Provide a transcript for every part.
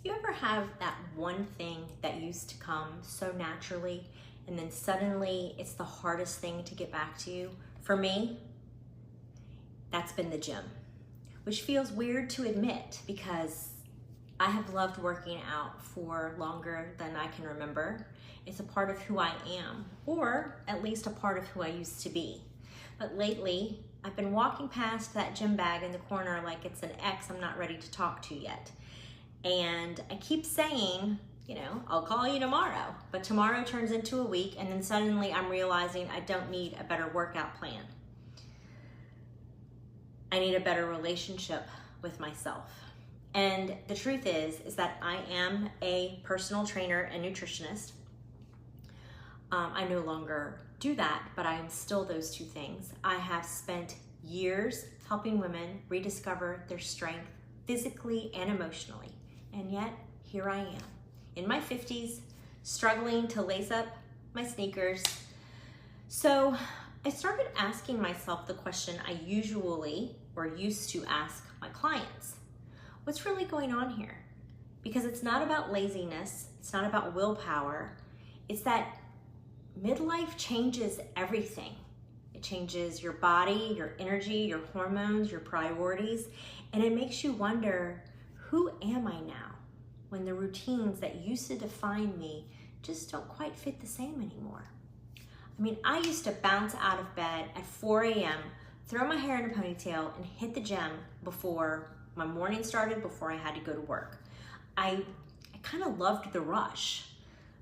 You ever have that one thing that used to come so naturally and then suddenly it's the hardest thing to get back to? For me, that's been the gym, which feels weird to admit because I have loved working out for longer than I can remember. It's a part of who I am, or at least a part of who I used to be. But lately, I've been walking past that gym bag in the corner like it's an ex I'm not ready to talk to yet. And I keep saying, I'll call you tomorrow. But tomorrow turns into a week, and then suddenly I'm realizing I don't need a better workout plan. I need a better relationship with myself. And the truth is that I am a personal trainer and nutritionist. I no longer do that, but I am still those two things. I have spent years helping women rediscover their strength physically and emotionally. And yet, here I am, in my 50s, struggling to lace up my sneakers. So I started asking myself the question I usually or used to ask my clients. What's really going on here? Because it's not about laziness, it's not about willpower, it's that midlife changes everything. It changes your body, your energy, your hormones, your priorities, and it makes you wonder, who am I now when the routines that used to define me just don't quite fit the same anymore? I mean, I used to bounce out of bed at 4 a.m., throw my hair in a ponytail, and hit the gym before my morning started, before I had to go to work. I kind of loved the rush,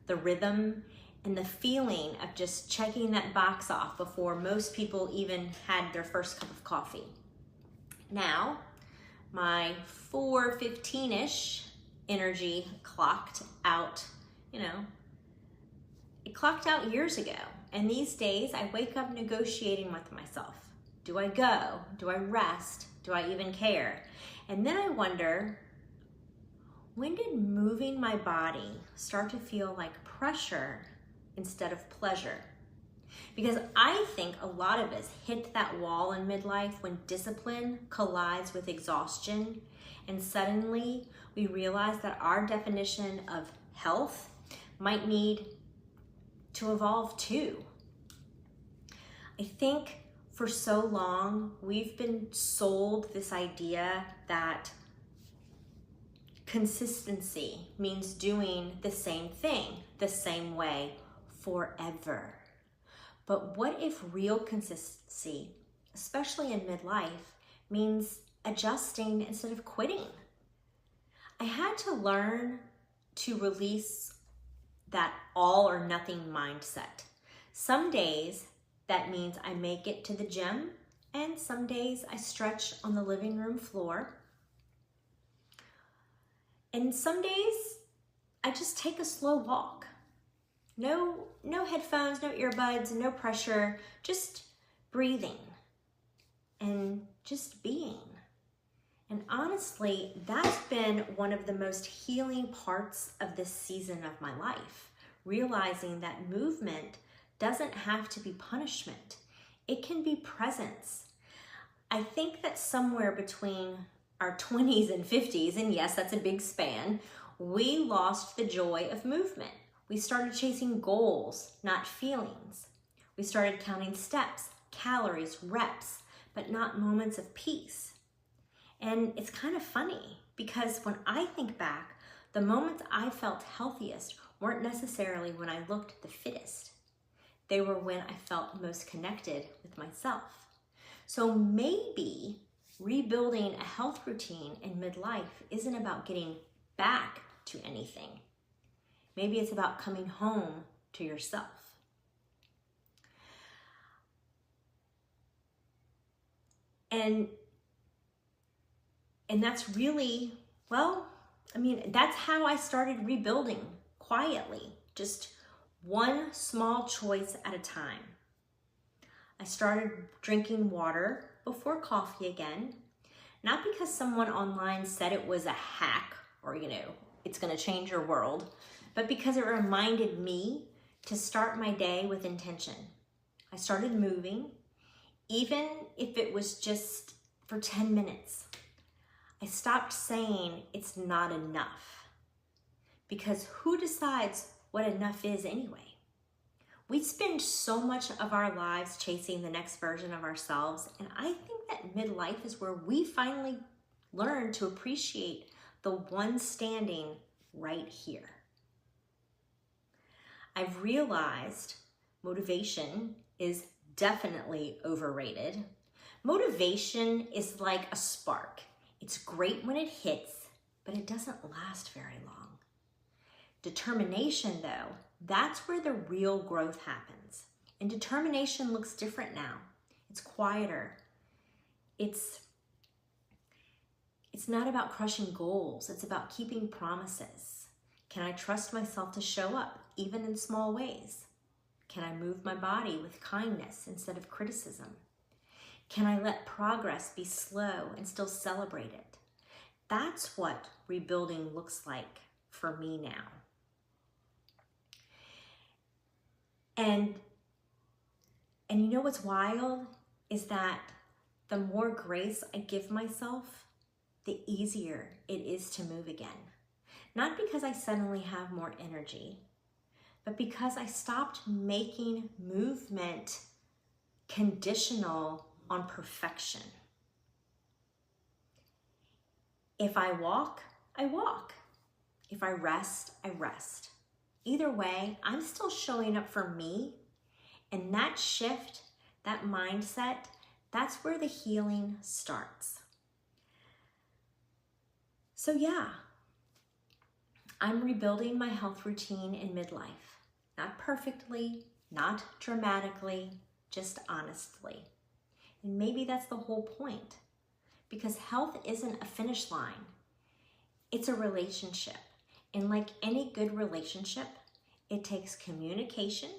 the rhythm, and the feeling of just checking that box off before most people even had their first cup of coffee. Now, my 4:15-ish energy clocked out, it clocked out years ago. And these days I wake up negotiating with myself. Do I go? Do I rest? Do I even care? And then I wonder, when did moving my body start to feel like pressure instead of pleasure? Because I think a lot of us hit that wall in midlife when discipline collides with exhaustion, and suddenly we realize that our definition of health might need to evolve too. I think for so long we've been sold this idea that consistency means doing the same thing the same way forever. But what if real consistency, especially in midlife, means adjusting instead of quitting? I had to learn to release that all or nothing mindset. Some days that means I make it to the gym, and some days I stretch on the living room floor. And some days I just take a slow walk. No headphones, no earbuds, no pressure, just breathing and just being. And honestly, that's been one of the most healing parts of this season of my life, realizing that movement doesn't have to be punishment. It can be presence. I think that somewhere between our 20s and 50s, and yes, that's a big span, we lost the joy of movement. We started chasing goals, not feelings. We started counting steps, calories, reps, but not moments of peace. And it's kind of funny because when I think back, the moments I felt healthiest weren't necessarily when I looked the fittest. They were when I felt most connected with myself. So maybe rebuilding a health routine in midlife isn't about getting back to anything. Maybe it's about coming home to yourself. And that's really, that's how I started rebuilding quietly, just one small choice at a time. I started drinking water before coffee again, not because someone online said it was a hack or, it's gonna change your world, but because it reminded me to start my day with intention. I started moving, even if it was just for 10 minutes. I stopped saying it's not enough. Because who decides what enough is anyway? We spend so much of our lives chasing the next version of ourselves, and I think that midlife is where we finally learn to appreciate the one standing right here. I've realized motivation is definitely overrated. Motivation is like a spark. It's great when it hits, but it doesn't last very long. Determination, though, that's where the real growth happens. And determination looks different now. It's quieter. It's not about crushing goals. It's about keeping promises. Can I trust myself to show up, even in small ways? Can I move my body with kindness instead of criticism? Can I let progress be slow and still celebrate it? That's what rebuilding looks like for me now. And you know what's wild is that the more grace I give myself, the easier it is to move again. Not because I suddenly have more energy, but because I stopped making movement conditional on perfection. If I walk, I walk. If I rest, I rest. Either way, I'm still showing up for me, and that shift, that mindset, that's where the healing starts. So yeah, I'm rebuilding my health routine in midlife. Not perfectly, not dramatically, just honestly. And maybe that's the whole point, because health isn't a finish line. It's a relationship. And like any good relationship, it takes communication,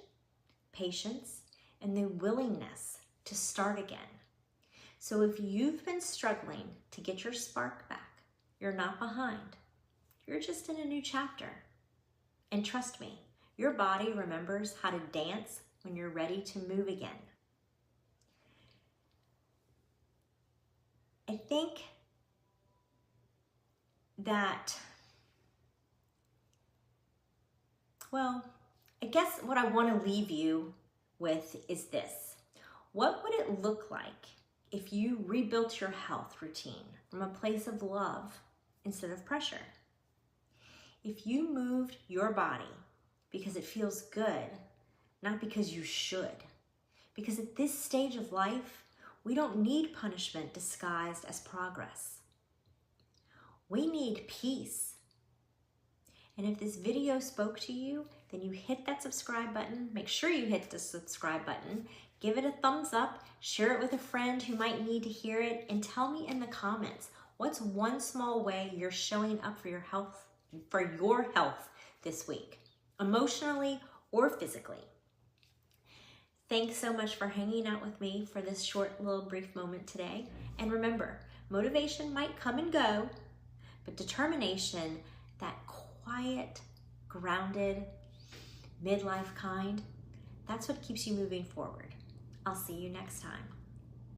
patience, and the willingness to start again. So if you've been struggling to get your spark back, you're not behind. You're just in a new chapter. And trust me, your body remembers how to dance when you're ready to move again. I think that, well, I guess what I want to leave you with is this. What would it look like if you rebuilt your health routine from a place of love instead of pressure? If you moved your body because it feels good, not because you should. Because at this stage of life, we don't need punishment disguised as progress. We need peace. And if this video spoke to you, then you hit that subscribe button. Make sure you hit the subscribe button. Give it a thumbs up. Share it with a friend who might need to hear it. And tell me in the comments, what's one small way you're showing up for your health this week, emotionally or physically? Thanks so much for hanging out with me for this short little brief moment today. And remember, motivation might come and go, but determination, that quiet, grounded, midlife kind, that's what keeps you moving forward. I'll see you next time.